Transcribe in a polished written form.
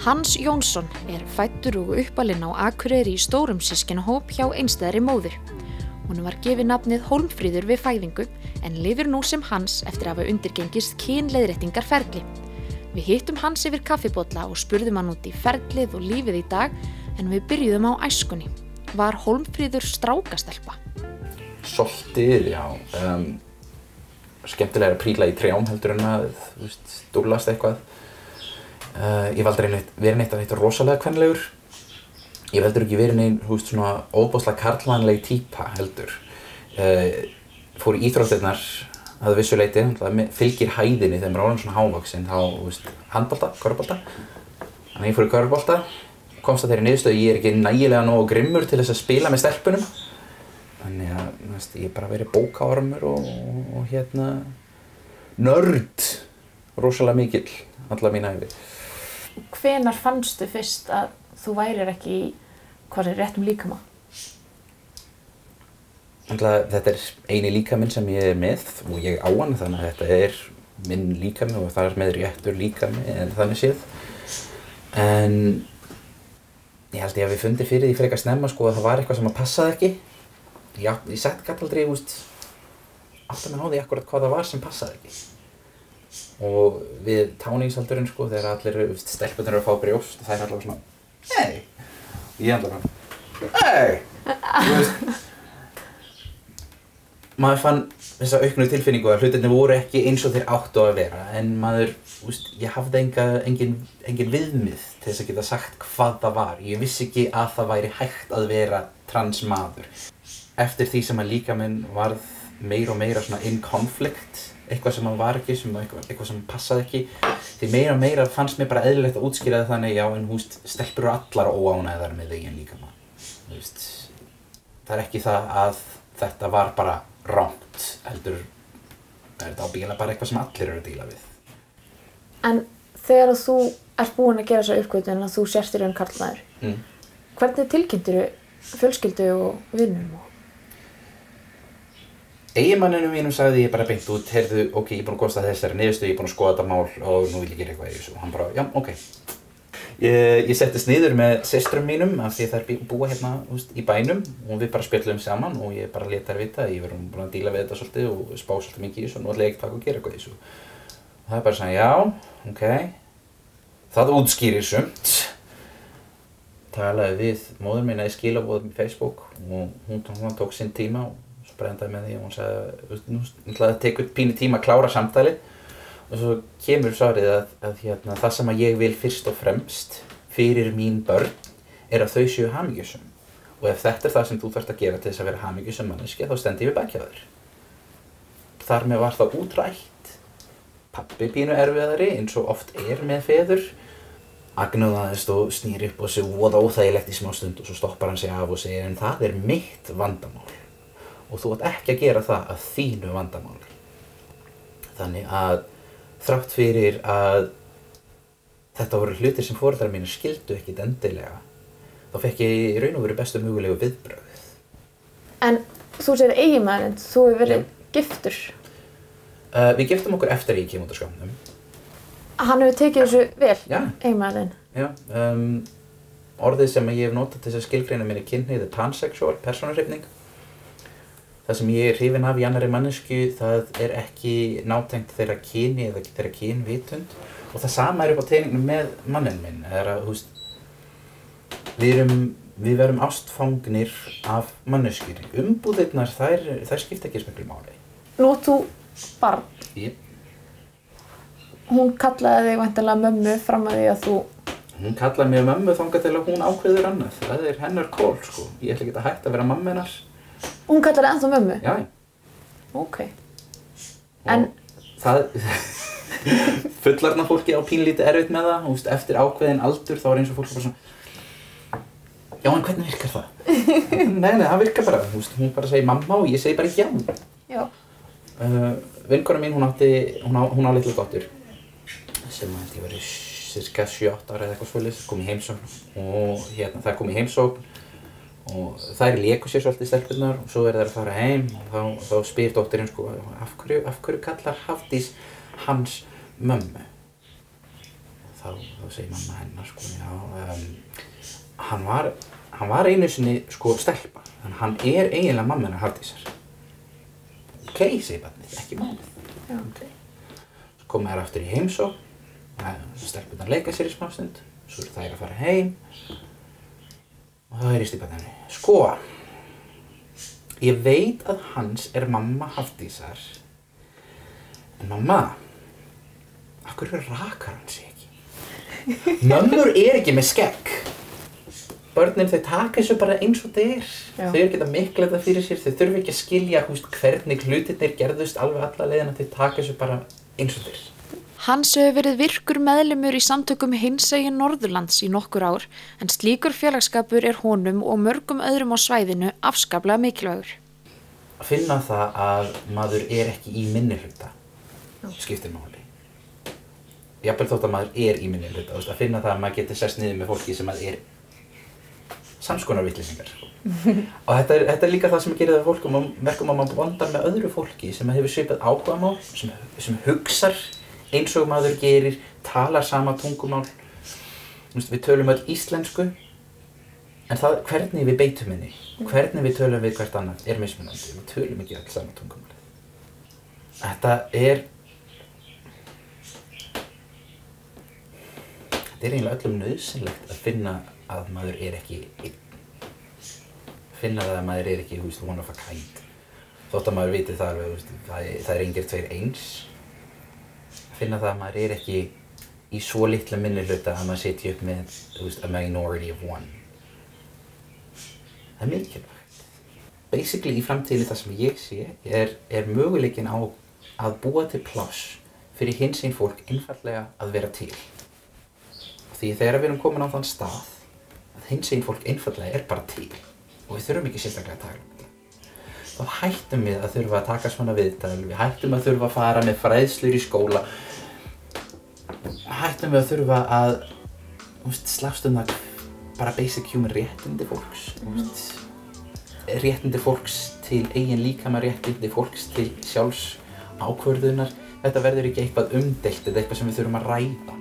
Hans Jónsson fæddur og uppalinn á Akureyri í stórum systkinahóp hjá einstæðri móður. Honum var gefið nafnið Hólmfríður við fæðingu en lifir nú sem Hans eftir að hafa undirgengist kynleiðréttingarferli. Við hittum Hans yfir kaffibolla og spurðum hann út í ferlið og lífið í dag en við byrjuðum á æskunni. Var Hólmfríður strákastelpa? Svolítið, já. Skemmtilega að príla í trjám heldur en að dúllast eitthvað. Ég hef aldrei verið neitt rosalega kvenlegur. Ég hef heldur ekki verið neinn svona óbáslega karlmannleg típa heldur. Fór í íþróttirnar að vissu leyti, fylgir hæðinni þegar maður er orðinn svona hávaxinn, þá handbolta, körfubolta. Þannig að ég fór í körfubolta, komst að þeirri niðurstöðu ég ekki nægilega nógu grimmur til þess að spila með stelpunum. Þannig að ég bara verið bókaormur og nörd, rosalega mikill alla mína ævi. Hvenær fannstu fyrst að þú værir ekki í réttum líkama? Þetta eini líkaminn sem ég með og ég á hann, þannig að þetta minn líkami og það með réttur líkami en þannig séð. En ég held ég að við fundið fyrir því frekar snemma að það var eitthvað sem að passaði ekki. Ég gat aldrei átta mig á því akkurat hvað það var sem passaði ekki. Og við táningsaldurinn þegar allir stelpurnar eru að fá brjóst og þær allavega svona hey! Ég allavega hey! Maður fann þessa auknu tilfinningu að hlutirnir voru ekki eins og þeir áttu að vera en maður, ég hafði engin viðmið til þess að geta sagt hvað það var. Ég vissi ekki að það væri hægt að vera transmaður. Eftir því sem að líkaminn varð meira og meira svona in conflict, eitthvað sem hann var ekki, eitthvað sem passaði ekki, því meira og meira fannst mér bara eðlilegt að útskýra það þannig, já en stelpur eru allar óánægðar með eigin líkama. Það ekki það að þetta var bara rangt, heldur þetta ábyggilega bara eitthvað sem allir eru að díla við. En þegar þú ert búinn að gera þessa uppgötvun að þú sért í raun karlmaður, hvernig tilkynntirðu fjölskyldu og vinum? Eiginmanninum mínum sagði ég bara beint út, heyrðu, ok, ég er búinn að komast að þessari niðurstöðu, ég er búinn að skoða þetta mál og nú vil ég gera eitthvað í þessu. Og hann bara, já, ok. Ég settist niður með systrum mínum af því að þær búa hérna í bænum og við bara spjöllum saman og ég bara lét þær vita að ég verið búinn að díla við þetta svolítið og spá svolítið mikið í þessu og nú ætla ég ekki taka og gera eitthvað í þessu. Og það bara sagði, já, ok, það útskýrir sumt. Talaði við móður mína í skilaboðum í Facebook og hún tók sinn tíma og brendaði með því og hún sagði, nú ætlaði að teka pínu tíma að klára samtalið og svo kemur svarið að það sem að ég vil fyrst og fremst fyrir mín börn að þau séu hamingjusöm og ef þetta það sem þú þarft að gera til þess að vera hamingjusöm manneskja þá stend ég við baki á þér. Þar með var það útrætt, pabbi pínu erfiðari eins og oft með feður, agnúðaðist og snýr upp og sig voða óþægilegt í smá stund og svo stoppar hann sig af og segir en það mitt vandamál. Og þú átt ekki að gera það að þínu vandamáli. Þannig að þrátt fyrir að þetta voru hlutir sem foreldrar mínir skildu ekkert endilega, þá fekk ég í raun og veru bestu mögulegu viðbrögð. En þú segir eiginmaðurinn, þú hefur verið giftur. Við giftum okkur eftir að ég kem út af skápnum. Hann hefur tekið þessu vel, eiginmaðurinn? Já. Orðið sem ég hef notað til þess að skilgreina minni kynhneigð pansexual, persónuhrifning. Það sem ég hrifinn af í annarri mannesku, það ekki nátengt þeirra kyni eða þeirra kynvitund. Og það sama upp á teningnum með manninn minn. Við verum ástfangnir af manneskjur. Umbúðirnar, þær skipta ekki miklu máli. Nú átt þú barn. Yep. Hún kallaði þig væntanlega mömmu fram að því að þú... Hún kallaði mig mömmu þangað til að hún ákveður annað. Það hennar kól, Ég ætla ekki að hætta að vera mamma hennar. Hún kallar þig ennþá mömmu? Já. Ok. En það fullorðna fólki á pínlítið erfitt með það, eftir ákveðinn aldur þá eins og fólk bara svona já, en hvernig virkar það? Nei, það virkar bara, hún bara segir mamma og ég segi bara já. Já. Vinkona mín, hún á litla dóttur sem ég var í cirka 7-8 ára eða eitthvað svoleiðis, kom í heimsókn og þær kom í heimsókn og þær léku sér svolítið stelpurnar og svo þær að fara heim og þá spyr dóttirinn af hverju kallar Hafdís hans mömmu? þá segir mamma hennar sko, hann var einu sinni sko stelpa, þannig hann eiginlega mamma hennar Hafdísar. Ok, segir barnið, ekki málið. Okay. Svo koma þær aftur í heimsókn, stelpurnar leika sér í smástund, svo eru þær að fara heim og þá heyrist í barninu. Sko, ég veit að hans mamma Hafdísar, en mamma, af hverju rakar hann sig ekki? Mömmur ekki með skegg. Börnin þau taka þessu bara eins og þeir. Þau geta mikla þetta fyrir sér, þau þurfa ekki að skilja hvernig hlutirnir gerðust alveg alla leiðina, þau taka þessu bara eins og þeir. Hans hefur verið virkur meðlimur í samtökum Hinsegin Norðurlands í nokkur ár, en slíkur félagsskapur honum og mörgum öðrum á svæðinu afskaplega mikilvægur. Að finna það að maður ekki í minnihluta skiptir máli. Jafnvel þótt að maður í minnihluta, að finna það að maður getur sest niður með fólki sem samskonar vitleysingar. Og þetta líka það sem gerir það fólkum verkum að maður blandar með öðru fólki sem hefur svipað áhugamál, sem hugsar eins og maður gerir, talar sama tungumál. Við tölum öll íslensku, en það hvernig við beitum henni, hvernig við tölum við hvert annað mismunandi. Við tölum ekki öll sama tungumál. Þetta eiginlega öllum nauðsynlegt að finna að maður ekki einn. Finna það að maður ekki, one of a kind. Þótt að maður viti það alveg, það engir tveir eins. Finna það að maður ekki í svo litla minnihluta að maður sitji upp með, a minority of one. Það mikilvægt. Basically í framtíðinni það sem ég sé möguleikinn á að búa til pláss fyrir hinsegin fólk einfaldlega að vera til. Því þegar við erum komin á þann stað að hinsegin fólk einfaldlega bara til og við þurfum ekki sérstaklega að taka um það. Þá hættum við að þurfa að taka svona viðtal, við hættum að þurfa að fara með fræðslur í skóla, hættum við að þurfa að slást það bara basic human réttindi fólks. Réttindi fólks til eigin líkama, réttindi fólks til sjálfs ákvörðunar. Þetta verður ekki eitthvað umdeilt eða eitthvað sem við þurfum að ræða.